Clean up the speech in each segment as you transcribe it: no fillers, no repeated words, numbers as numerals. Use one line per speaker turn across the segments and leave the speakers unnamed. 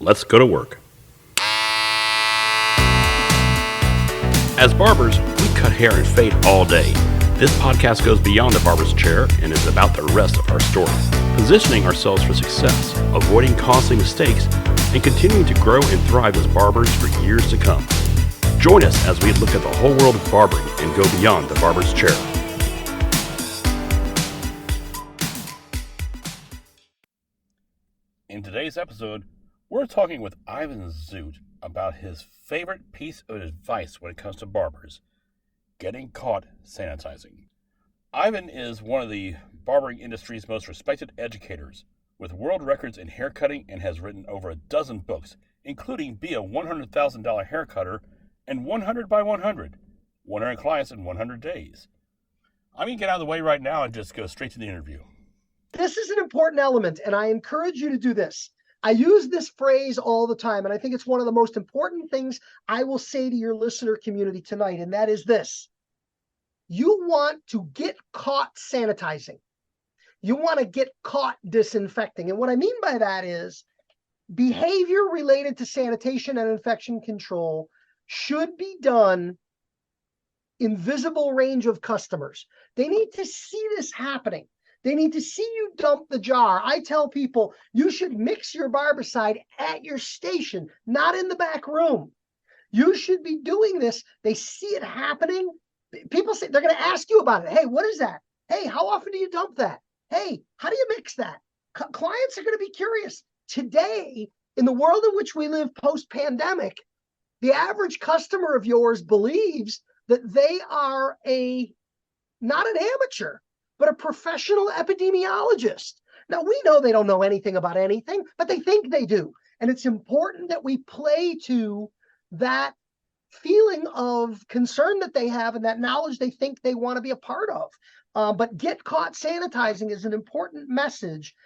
Let's go to work. As barbers, we cut hair and fade all day. This podcast goes beyond the barber's chair and is about the rest of our story, positioning ourselves for success, avoiding costly mistakes, and continuing to grow and thrive as barbers for years to come. Join us as we look at the whole world of barbering and go beyond the barber's chair. In today's episode, we're talking with Ivan Zoot about his favorite piece of advice when it comes to barbers: getting caught sanitizing. Ivan is one of the barbering industry's most respected educators, with world records in haircutting, and has written over a dozen books, including Be a $100,000 Haircutter and 100 by 100, 100 clients in 100 days. I'm going to get out of the way right now and just go straight to the interview.
This is an important element, and I encourage you to do this. I use this phrase all the time, and I think it's one of the most important things I will say to your listener community tonight, and that is this. You want to get caught sanitizing. You want to get caught disinfecting. And what I mean by that is behavior related to sanitation and infection control should be done in visible range of customers. They need to see this happening. They need to see you dump the jar. I tell people you should mix your barbicide at your station, not in the back room. You should be doing this. They see it happening. People say they're going to ask you about it. Hey, what is that? Hey, how often do you dump that? Hey, how do you mix that? Clients are going to be curious. Today, in the world in which we live post-pandemic, the average customer of yours believes that they are not an amateur, but a professional epidemiologist. Now, we know they don't know anything about anything, but they think they do. And it's important that we play to that feeling of concern that they have and that knowledge they think they want to be a part of. But get caught sanitizing is an important message.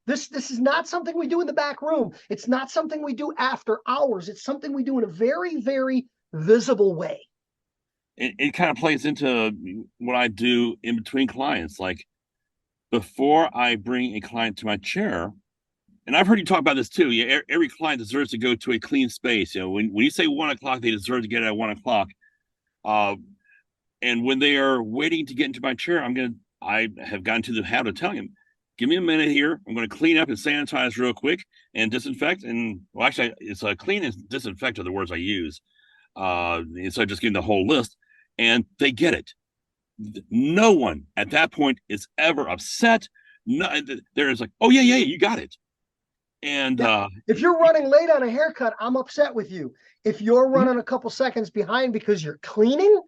This is not something we do in the back room. It's not something we do after hours. It's something we do in a very, very visible way.
It kind of plays into what I do in between clients. Like, before I bring a client to my chair, and I've heard you talk about this too. Yeah, every client deserves to go to a clean space. You know, when you say 1 o'clock, they deserve to get it at 1 o'clock. And when they are waiting to get into my chair, I have gotten to the habit of telling them, give me a minute here. I'm going to clean up and sanitize real quick and disinfect. And well, actually, it's clean and disinfect are the words I use. Instead of just giving the whole list. And they get it. No one at that point is ever upset. No, there is like, oh yeah, you got it. And
if you're running late on a haircut, I'm upset with you. If you're running a couple seconds behind because you're cleaning,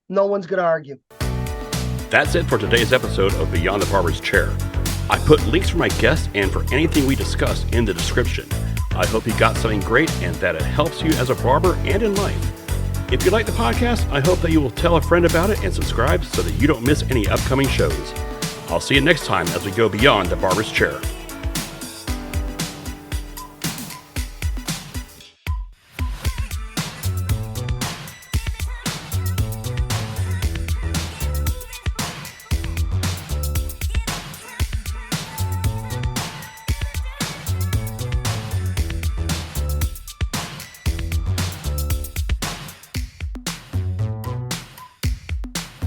no one's going to argue. That's it for today's episode of Beyond the Barber's Chair. I put links for my guests and for anything we discussed in the description. I hope you got something great and that it helps you as a barber and in life. If you like the podcast, I hope that you will tell a friend about it and subscribe so that you don't miss any upcoming shows. I'll see you next time as we go beyond the barber's chair.